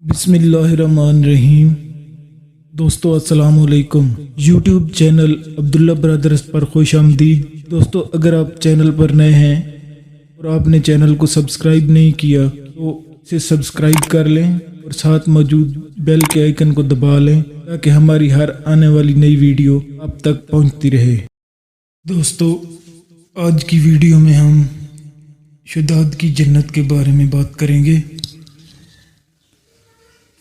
بسم اللہ الرحمن الرحیم۔ دوستو السلام علیکم۔ یوٹیوب چینل عبداللہ برادرز پر خوش آمدید۔ دوستو اگر آپ چینل پر نئے ہیں اور آپ نے چینل کو سبسکرائب نہیں کیا تو اسے سبسکرائب کر لیں اور ساتھ موجود بیل کے آئیکن کو دبا لیں تاکہ ہماری ہر آنے والی نئی ویڈیو آپ تک پہنچتی رہے۔ دوستو آج کی ویڈیو میں ہم شداد کی جنت کے بارے میں بات کریں گے۔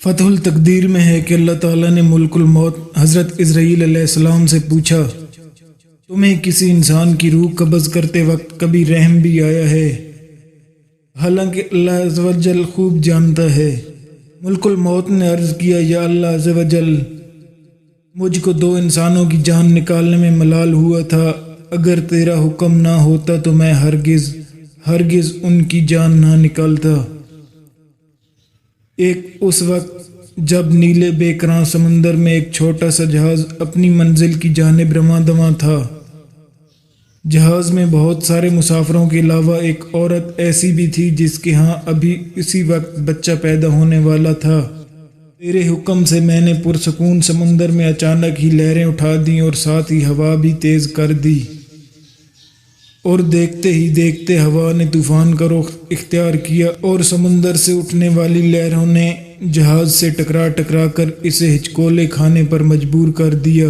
فتح التقدیر میں ہے کہ اللہ تعالیٰ نے ملک الموت حضرت عزرائیل علیہ السلام سے پوچھا، تمہیں کسی انسان کی روح قبض کرتے وقت کبھی رحم بھی آیا ہے؟ حالانکہ اللہ عز و جل خوب جانتا ہے۔ ملک الموت نے عرض کیا، یا اللہ عز و جل، مجھ کو 2 انسانوں کی جان نکالنے میں ملال ہوا تھا، اگر تیرا حکم نہ ہوتا تو میں ہرگز ان کی جان نہ نکالتا۔ ایک اس وقت جب نیلے بے کراں سمندر میں ایک چھوٹا سا جہاز اپنی منزل کی جانب رواں دواں تھا۔ جہاز میں بہت سارے مسافروں کے علاوہ ایک عورت ایسی بھی تھی جس کے ہاں ابھی اسی وقت بچہ پیدا ہونے والا تھا۔ تیرے حکم سے میں نے پرسکون سمندر میں اچانک ہی لہریں اٹھا دیں اور ساتھ ہی ہوا بھی تیز کر دی، اور دیکھتے ہی دیکھتے ہوا نے طوفان کا رخ اختیار کیا اور سمندر سے اٹھنے والی لہروں نے جہاز سے ٹکرا کر اسے ہچکولے کھانے پر مجبور کر دیا۔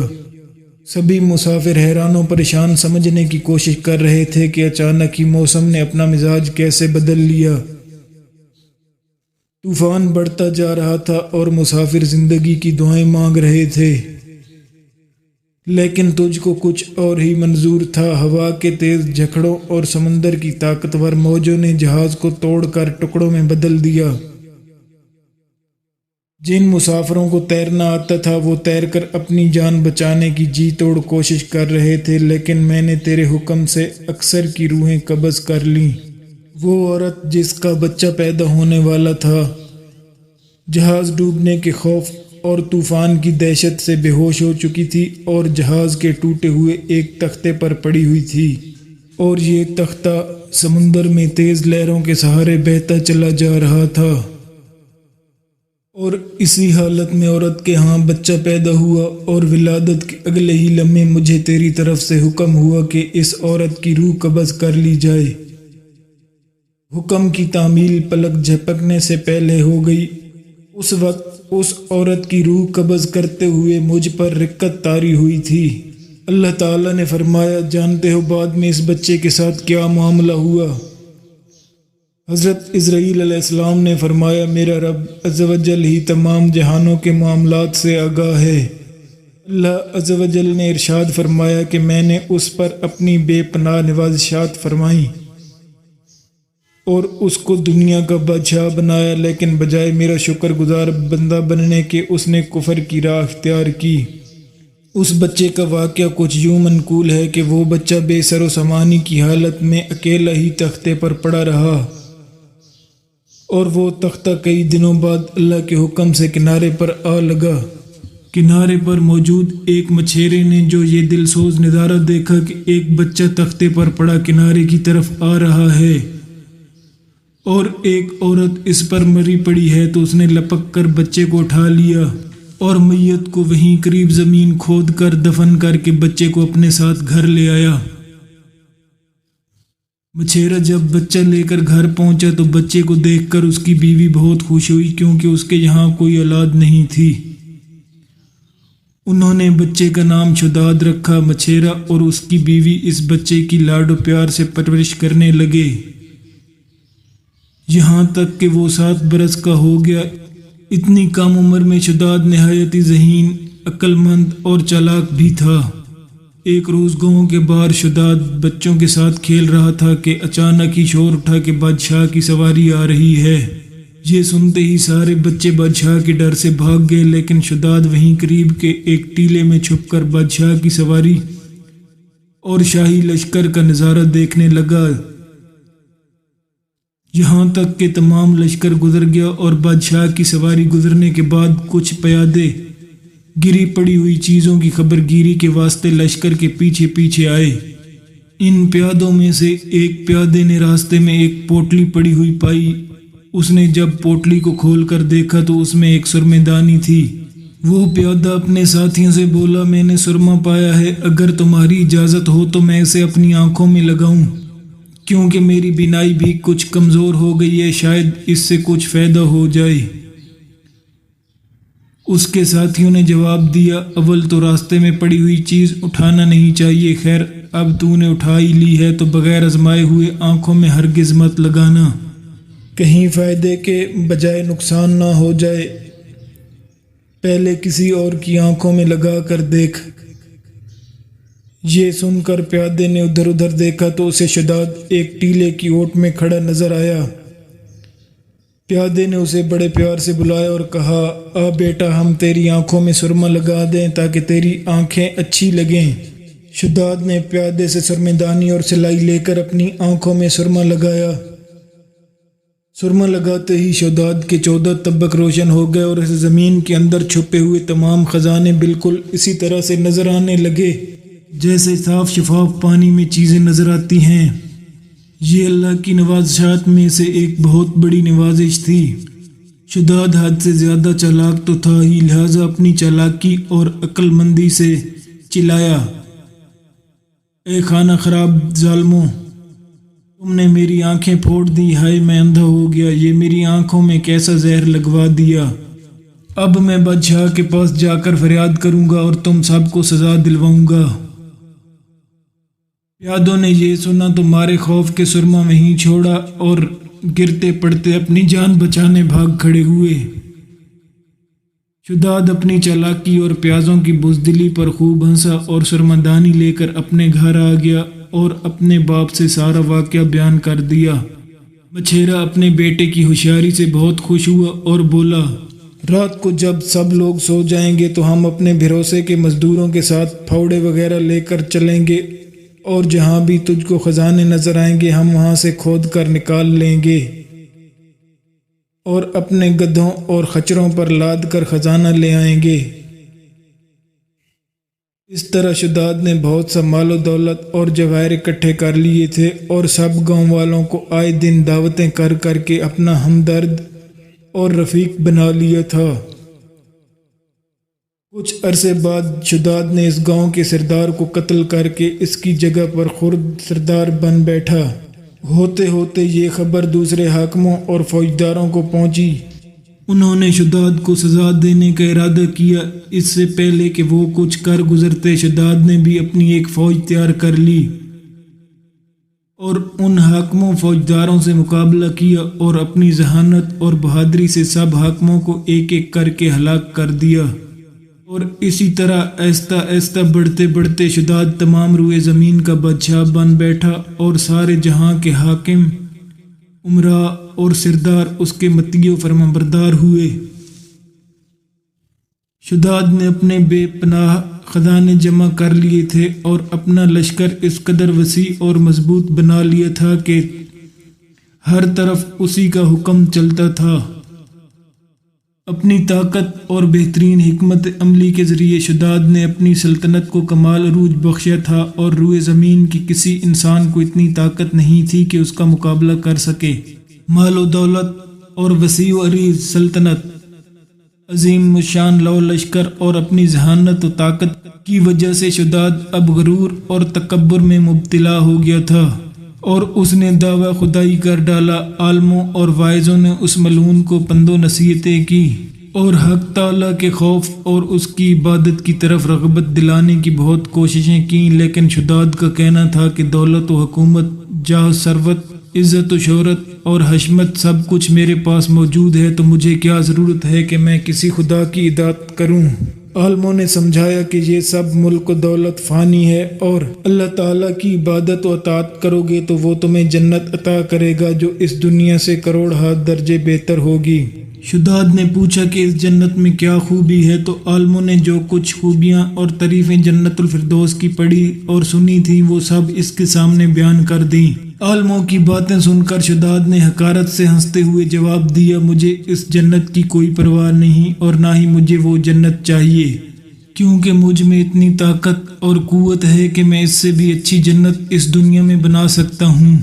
سبھی مسافر حیران و پریشان سمجھنے کی کوشش کر رہے تھے کہ اچانک ہی موسم نے اپنا مزاج کیسے بدل لیا۔ طوفان بڑھتا جا رہا تھا اور مسافر زندگی کی دعائیں مانگ رہے تھے، لیکن تجھ کو کچھ اور ہی منظور تھا۔ ہوا کے تیز جھکڑوں اور سمندر کی طاقتور موجوں نے جہاز کو توڑ کر ٹکڑوں میں بدل دیا۔ جن مسافروں کو تیرنا آتا تھا وہ تیر کر اپنی جان بچانے کی جی توڑ کوشش کر رہے تھے، لیکن میں نے تیرے حکم سے اکثر کی روحیں قبض کر لیں۔ وہ عورت جس کا بچہ پیدا ہونے والا تھا جہاز ڈوبنے کے خوف اور طوفان کی دہشت سے بے ہوش ہو چکی تھی اور جہاز کے ٹوٹے ہوئے ایک تختے پر پڑی ہوئی تھی، اور یہ تختہ سمندر میں تیز لہروں کے سہارے بہتا چلا جا رہا تھا۔ اور اسی حالت میں عورت کے ہاں بچہ پیدا ہوا، اور ولادت کے اگلے ہی لمحے مجھے تیری طرف سے حکم ہوا کہ اس عورت کی روح قبض کر لی جائے۔ حکم کی تعمیل پلک جھپکنے سے پہلے ہو گئی۔ اس وقت اس عورت کی روح قبض کرتے ہوئے مجھ پر رقت طاری ہوئی تھی۔ اللہ تعالیٰ نے فرمایا، جانتے ہو بعد میں اس بچے کے ساتھ کیا معاملہ ہوا؟ حضرت عزرائیل علیہ السلام نے فرمایا، میرا رب عز و جل ہی تمام جہانوں کے معاملات سے آگاہ ہے۔ اللہ عز و جل نے ارشاد فرمایا کہ میں نے اس پر اپنی بے پناہ نوازشات فرمائیں اور اس کو دنیا کا بادشاہ بنایا، لیکن بجائے میرا شکر گزار بندہ بننے کے اس نے کفر کی راہ اختیار کی۔ اس بچے کا واقعہ کچھ یوں منقول ہے کہ وہ بچہ بے سر و سامانی کی حالت میں اکیلا ہی تختے پر پڑا رہا، اور وہ تختہ کئی دنوں بعد اللہ کے حکم سے کنارے پر آ لگا۔ کنارے پر موجود ایک مچھیرے نے جو یہ دل سوز نظارہ دیکھا کہ ایک بچہ تختے پر پڑا کنارے کی طرف آ رہا ہے اور ایک عورت اس پر مری پڑی ہے، تو اس نے لپک کر بچے کو اٹھا لیا اور میت کو وہیں قریب زمین کھود کر دفن کر کے بچے کو اپنے ساتھ گھر لے آیا۔ مچھیرا جب بچہ لے کر گھر پہنچا تو بچے کو دیکھ کر اس کی بیوی بہت خوش ہوئی، کیونکہ اس کے یہاں کوئی اولاد نہیں تھی۔ انہوں نے بچے کا نام شداد رکھا۔ مچھیرا اور اس کی بیوی اس بچے کی لاڈ و پیار سے پرورش کرنے لگے، یہاں تک کہ وہ 7 برس کا ہو گیا۔ اتنی کم عمر میں شداد نہایت ذہین، عقل مند اور چالاک بھی تھا۔ ایک روز گاؤں کے باہر شداد بچوں کے ساتھ کھیل رہا تھا کہ اچانک ہی شور اٹھا کہ بادشاہ کی سواری آ رہی ہے۔ یہ سنتے ہی سارے بچے بادشاہ کے ڈر سے بھاگ گئے، لیکن شداد وہیں قریب کے ایک ٹیلے میں چھپ کر بادشاہ کی سواری اور شاہی لشکر کا نظارہ دیکھنے لگا، یہاں تک کہ تمام لشکر گزر گیا اور بادشاہ کی سواری گزرنے کے بعد کچھ پیادے گری پڑی ہوئی چیزوں کی خبر گیری کے واسطے لشکر کے پیچھے پیچھے آئے۔ ان پیادوں میں سے ایک پیادے نے راستے میں ایک پوٹلی پڑی ہوئی پائی اس نے جب پوٹلی کو کھول کر دیکھا تو اس میں ایک سرمے دانی تھی۔ وہ پیادہ اپنے ساتھیوں سے بولا، میں نے سرما پایا ہے، اگر تمہاری اجازت ہو تو میں اسے اپنی آنکھوں میں لگاؤں، کیونکہ میری بینائی بھی کچھ کمزور ہو گئی ہے، شاید اس سے کچھ فائدہ ہو جائے۔ اس کے ساتھیوں نے جواب دیا، اول تو راستے میں پڑی ہوئی چیز اٹھانا نہیں چاہیے، خیر اب تو نے اٹھا ہی لی ہے تو بغیر آزمائے ہوئے آنکھوں میں ہرگز مت لگانا، کہیں فائدے کے بجائے نقصان نہ ہو جائے، پہلے کسی اور کی آنکھوں میں لگا کر دیکھ۔ یہ سن کر پیادے نے ادھر ادھر دیکھا تو اسے شداد ایک ٹیلے کی اوٹ میں کھڑا نظر آیا۔ پیادے نے اسے بڑے پیار سے بلایا اور کہا، آ بیٹا، ہم تیری آنکھوں میں سرما لگا دیں تاکہ تیری آنکھیں اچھی لگیں۔ شداد نے پیادے سے سرمے دانی اور سلائی لے کر اپنی آنکھوں میں سرما لگایا۔ سرما لگاتے ہی شداد کے 14 طبق روشن ہو گئے اور اس زمین کے اندر چھپے ہوئے تمام خزانے بالکل اسی طرح سے نظر آنے لگے جیسے صاف شفاف پانی میں چیزیں نظر آتی ہیں۔ یہ اللہ کی نوازشات میں سے ایک بہت بڑی نوازش تھی۔ شداد حد سے زیادہ چالاک تو تھا ہی، لہذا اپنی چالاکی اور عقل مندی سے چلایا، اے خانہ خراب ظالموں، تم نے میری آنکھیں پھوڑ دی، ہائے میں اندھا ہو گیا، یہ میری آنکھوں میں کیسا زہر لگوا دیا، اب میں بادشاہ کے پاس جا کر فریاد کروں گا اور تم سب کو سزا دلواؤں گا۔ پیادوں نے یہ سنا تو مارے خوف کے سرما وہیں چھوڑا اور گرتے پڑتے اپنی جان بچانے بھاگ کھڑے ہوئے۔ شداد اپنی چالاکی اور پیازوں کی بزدلی پر خوب ہنسا اور سرما دانی لے کر اپنے گھر آ گیا اور اپنے باپ سے سارا واقعہ بیان کر دیا۔ مچھیرا اپنے بیٹے کی ہوشیاری سے بہت خوش ہوا اور بولا، رات کو جب سب لوگ سو جائیں گے تو ہم اپنے بھروسے کے مزدوروں کے ساتھ پھاوڑے وغیرہ لے کر چلیں گے اور جہاں بھی تجھ کو خزانے نظر آئیں گے ہم وہاں سے کھود کر نکال لیں گے اور اپنے گدھوں اور خچروں پر لاد کر خزانہ لے آئیں گے۔ اس طرح شداد نے بہت سا مال و دولت اور جواہر اکٹھے کر لیے تھے اور سب گاؤں والوں کو آئے دن دعوتیں کر کر کے اپنا ہمدرد اور رفیق بنا لیا تھا۔ کچھ عرصے بعد شداد نے اس گاؤں کے سردار کو قتل کر کے اس کی جگہ پر خود سردار بن بیٹھا۔ ہوتے ہوتے یہ خبر دوسرے حاکموں اور فوجداروں کو پہنچی۔ انہوں نے شداد کو سزا دینے کا ارادہ کیا۔ اس سے پہلے کہ وہ کچھ کر گزرتے شداد نے بھی اپنی ایک فوج تیار کر لی اور ان حاکموں فوجداروں سے مقابلہ کیا اور اپنی ذہانت اور بہادری سے سب حاکموں کو ایک ایک کر کے ہلاک کر دیا، اور اسی طرح آہستہ آہستہ بڑھتے بڑھتے شداد تمام روئے زمین کا بادشاہ بن بیٹھا اور سارے جہاں کے حاکم، امراء اور سردار اس کے مطیع و فرمانبردار ہوئے۔ شداد نے اپنے بے پناہ خزانے جمع کر لیے تھے اور اپنا لشکر اس قدر وسیع اور مضبوط بنا لیا تھا کہ ہر طرف اسی کا حکم چلتا تھا۔ اپنی طاقت اور بہترین حکمت عملی کے ذریعے شداد نے اپنی سلطنت کو کمال عروج بخشا تھا، اور روئے زمین کی کسی انسان کو اتنی طاقت نہیں تھی کہ اس کا مقابلہ کر سکے۔ مال و دولت اور وسیع و عریض سلطنت، عظیم الشان لو لشکر اور اپنی ذہانت و طاقت کی وجہ سے شداد اب غرور اور تکبر میں مبتلا ہو گیا تھا، اور اس نے دعویٰ خدائی کر ڈالا۔ عالموں اور واعظوں نے اس ملعون کو پند و نصیحتیں کی اور حق تعالیٰ کے خوف اور اس کی عبادت کی طرف رغبت دلانے کی بہت کوششیں کیں، لیکن شداد کا کہنا تھا کہ دولت و حکومت، جاہ و ثروت، عزت و شہرت اور حشمت سب کچھ میرے پاس موجود ہے، تو مجھے کیا ضرورت ہے کہ میں کسی خدا کی اطاعت کروں۔ عالموں نے سمجھایا کہ یہ سب ملک و دولت فانی ہے، اور اللہ تعالیٰ کی عبادت و اطاعت کرو گے تو وہ تمہیں جنت عطا کرے گا جو اس دنیا سے کروڑ ہاتھ درجے بہتر ہوگی۔ شداد نے پوچھا کہ اس جنت میں کیا خوبی ہے، تو عالموں نے جو کچھ خوبیاں اور تعریفیں جنت الفردوس کی پڑھی اور سنی تھیں وہ سب اس کے سامنے بیان کر دیں۔ عالموں کی باتیں سن کر شداد نے حقارت سے ہنستے ہوئے جواب دیا، مجھے اس جنت کی کوئی پرواہ نہیں اور نہ ہی مجھے وہ جنت چاہیے، کیونکہ مجھ میں اتنی طاقت اور قوت ہے کہ میں اس سے بھی اچھی جنت اس دنیا میں بنا سکتا ہوں۔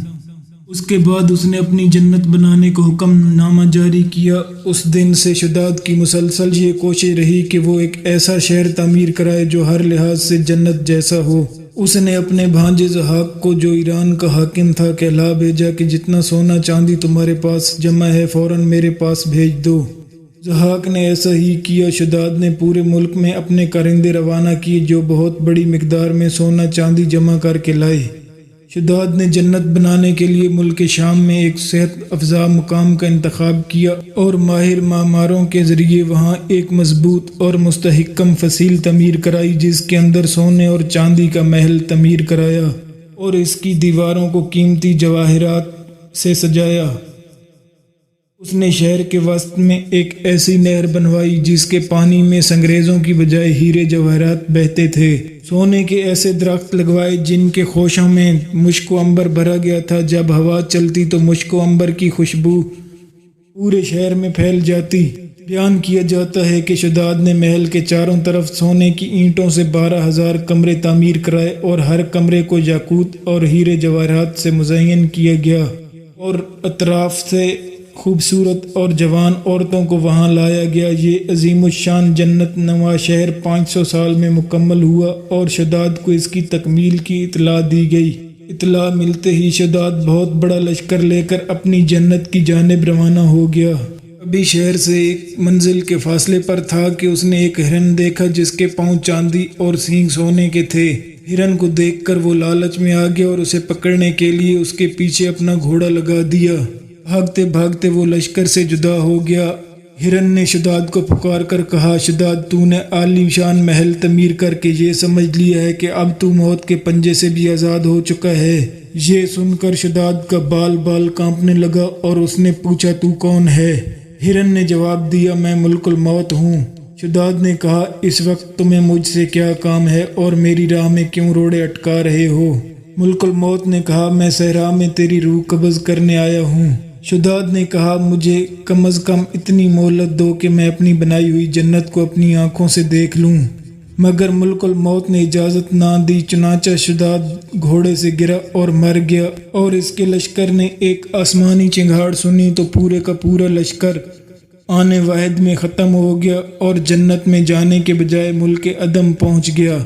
اس کے بعد اس نے اپنی جنت بنانے کو حکم نامہ جاری کیا۔ اس دن سے شداد کی مسلسل یہ کوشش رہی کہ وہ ایک ایسا شہر تعمیر کرائے جو ہر لحاظ سے جنت جیسا ہو۔ اس نے اپنے بھانجے ضحاک کو، جو ایران کا حاکم تھا، کہلا بھیجا کہ جتنا سونا چاندی تمہارے پاس جمع ہے فوراً میرے پاس بھیج دو۔ ضحاک نے ایسا ہی کیا۔ شداد نے پورے ملک میں اپنے کارندے روانہ کیے جو بہت بڑی مقدار میں سونا چاندی جمع کر کے لائے۔ شداد نے جنت بنانے کے لیے ملک شام میں ایک صحت افزا مقام کا انتخاب کیا اور ماہر معماروں کے ذریعے وہاں ایک مضبوط اور مستحکم فصیل تعمیر کرائی، جس کے اندر سونے اور چاندی کا محل تعمیر کرایا اور اس کی دیواروں کو قیمتی جواہرات سے سجایا۔ اس نے شہر کے وسط میں ایک ایسی نہر بنوائی جس کے پانی میں سنگریزوں کی بجائے ہیرے جواہرات بہتے تھے۔ سونے کے ایسے درخت لگوائے جن کے خوشوں میں مشک و عنبر بھرا گیا تھا۔ جب ہوا چلتی تو مشک و عنبر کی خوشبو پورے شہر میں پھیل جاتی۔ بیان کیا جاتا ہے کہ شداد نے محل کے چاروں طرف سونے کی اینٹوں سے 12,000 کمرے تعمیر کرائے اور ہر کمرے کو یاقوت اور ہیرے جواہرات سے مزین کیا گیا اور اطراف سے خوبصورت اور جوان عورتوں کو وہاں لایا گیا۔ یہ عظیم الشان جنت نما شہر 500 سال میں مکمل ہوا اور شداد کو اس کی تکمیل کی اطلاع دی گئی۔ اطلاع ملتے ہی شداد بہت بڑا لشکر لے کر اپنی جنت کی جانب روانہ ہو گیا۔ ابھی شہر سے ایک منزل کے فاصلے پر تھا کہ اس نے ایک ہرن دیکھا جس کے پاؤں چاندی اور سینگ سونے کے تھے۔ ہرن کو دیکھ کر وہ لالچ میں آ گیا اور اسے پکڑنے کے لیے اس کے پیچھے اپنا گھوڑا لگا دیا۔ بھاگتے بھاگتے وہ لشکر سے جدا ہو گیا۔ ہرن نے شداد کو پکار کر کہا، شداد، تو نے عالی شان محل تعمیر کر کے یہ سمجھ لیا ہے کہ اب تو موت کے پنجے سے بھی آزاد ہو چکا ہے۔ یہ سن کر شداد کا بال کانپنے لگا اور اس نے پوچھا، تو کون ہے؟ ہرن نے جواب دیا، میں ملک الموت ہوں۔ شداد نے کہا، اس وقت تمہیں مجھ سے کیا کام ہے اور میری راہ میں کیوں روڑے اٹکا رہے ہو؟ ملک الموت نے کہا، میں صحرا میں تیری روح قبض کرنے آیا ہوں۔ شداد نے کہا، مجھے کم از کم اتنی مہلت دو کہ میں اپنی بنائی ہوئی جنت کو اپنی آنکھوں سے دیکھ لوں۔ مگر ملک الموت نے اجازت نہ دی، چنانچہ شداد گھوڑے سے گرا اور مر گیا اور اس کے لشکر نے ایک آسمانی چنگھاڑ سنی تو پورے کا پورا لشکر آنے واحد میں ختم ہو گیا اور جنت میں جانے کے بجائے ملک عدم پہنچ گیا۔